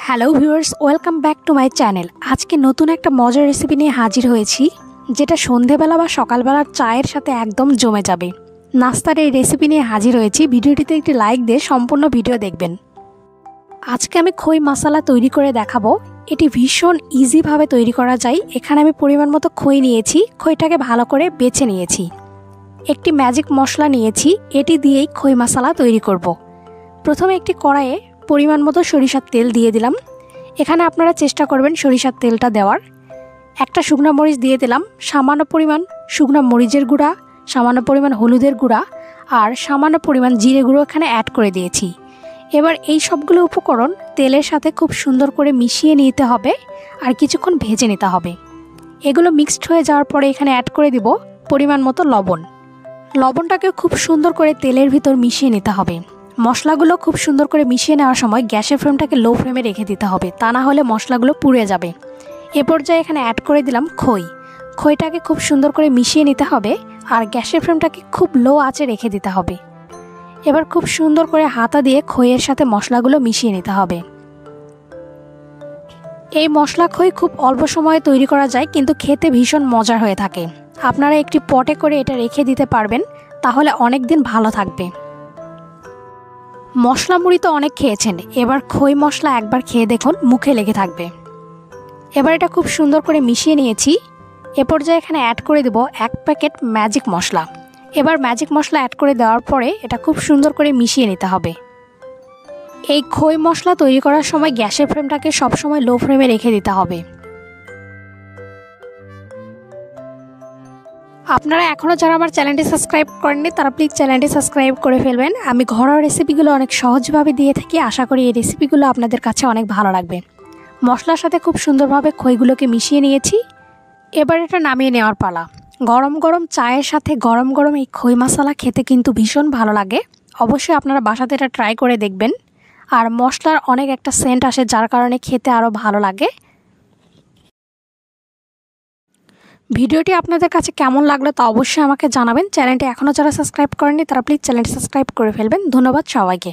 Hello viewers, welcome back to my channel. আজকে নতুন একটা মজার রেসিপি নিয়ে হাজির হয়েছি, যেটা সন্ধেবেলা বা সকালবেলার চায়ের সাথে একদম জমে যাবে। নাস্তার এই রেসিপি নিয়ে হাজির হয়েছি। ভিডিওটিতে একটি লাইক দিয়ে সম্পূর্ণ ভিডিও দেখবেন। আজকে আমি খই মশলা তৈরি করে দেখাবো। এটি ভীষণ ইজিভাবে তৈরি করা যায়। এখানে আমি পরিমাণ মতো খই নিয়েছি, খইটাকে ভালো করে বেছে নিয়েছি। একটি ম্যাজিক মশলা নিয়েছি, এটি দিয়েই খই মশলা তৈরি করব। প্রথমে একটি কড়াইয়ে পরিমাণ মতো সরিষার তেল দিয়ে দিলাম। এখানে আপনারা চেষ্টা করবেন সরিষার তেলটা দেওয়ার। একটা শুকনো মরিচ দিয়ে দিলাম, সামান্য পরিমাণ শুকনো মরিচের গুঁড়া, সামান্য পরিমাণ হলুদের গুঁড়া আর সামান্য পরিমাণ জিরে গুঁড়ো এখানে অ্যাড করে দিয়েছি। এবার এই সবগুলো উপকরণ তেলের সাথে খুব সুন্দর করে মিশিয়ে নিতে হবে আর কিছুক্ষণ ভেজে নিতে হবে। এগুলো মিক্সড হয়ে যাওয়ার পরে এখানে অ্যাড করে দিব পরিমাণ মতো লবণ। লবণটাকে খুব সুন্দর করে তেলের ভিতর মিশিয়ে নিতে হবে। মশলাগুলো খুব সুন্দর করে মিশিয়ে নেওয়ার সময় গ্যাসের ফ্লেমটাকে লো ফ্লেমে রেখে দিতে হবে, তা না হলে মশলাগুলো পুড়ে যাবে। এ পর্যায়ে এখানে অ্যাড করে দিলাম খইটাকে খুব সুন্দর করে মিশিয়ে নিতে হবে আর গ্যাসের ফ্লেমটাকে খুব লো আঁচে রেখে দিতে হবে। এবার খুব সুন্দর করে হাতা দিয়ে খইয়ের সাথে মশলাগুলো মিশিয়ে নিতে হবে। এই মশলা খই খুব অল্প সময়ে তৈরি করা যায়, কিন্তু খেতে ভীষণ মজার হয়ে থাকে। আপনারা একটি পটে করে এটা রেখে দিতে পারবেন, তাহলে অনেক দিন ভালো থাকবে। মশলা মুড়ি তো অনেক খেয়েছেন, এবার খই মশলা একবার খেয়ে দেখুন, মুখে লেগে থাকবে। এবার এটা খুব সুন্দর করে মিশিয়ে নিয়েছি। এ পর্যায়ে এখানে অ্যাড করে দেব 1 প্যাকেট ম্যাজিক মশলা। এবার ম্যাজিক মশলা অ্যাড করে দেওয়ার পরে এটা খুব সুন্দর করে মিশিয়ে নিতে হবে। এই খই মশলা তৈরি করার সময় গ্যাসের ফ্লেমটাকে সবসময় লো ফ্লেমে রেখে দিতে হবে। আপনারা এখনও যারা আমার চ্যানেলটি সাবস্ক্রাইব করেননি তারা প্লিজ চ্যানেলটি সাবস্ক্রাইব করে ফেলবেন। আমি ঘরোয়া রেসিপিগুলো অনেক সহজভাবে দিয়ে থাকি। আশা করি এই রেসিপিগুলো আপনাদের কাছে অনেক ভালো লাগবে। মশলার সাথে খুব সুন্দরভাবে খইগুলোকে মিশিয়ে নিয়েছি। এবার এটা নামিয়ে নেওয়ার পালা। গরম গরম চায়ের সাথে গরম গরম এই খই মশলা খেতে কিন্তু ভীষণ ভালো লাগে। অবশ্যই আপনারা বাসাতে এটা ট্রাই করে দেখবেন। আর মশলার অনেক একটা সেন্ট আসে, যার কারণে খেতে আরও ভালো লাগে। ভিডিওটি আপনাদের কাছে কেমন লাগলো তা অবশ্যই আমাকে জানাবেন। চ্যানেলটি এখনও যারা সাবস্ক্রাইব করেননি তারা প্লিজ চ্যানেলটি সাবস্ক্রাইব করে ফেলবেন। ধন্যবাদ সবাইকে।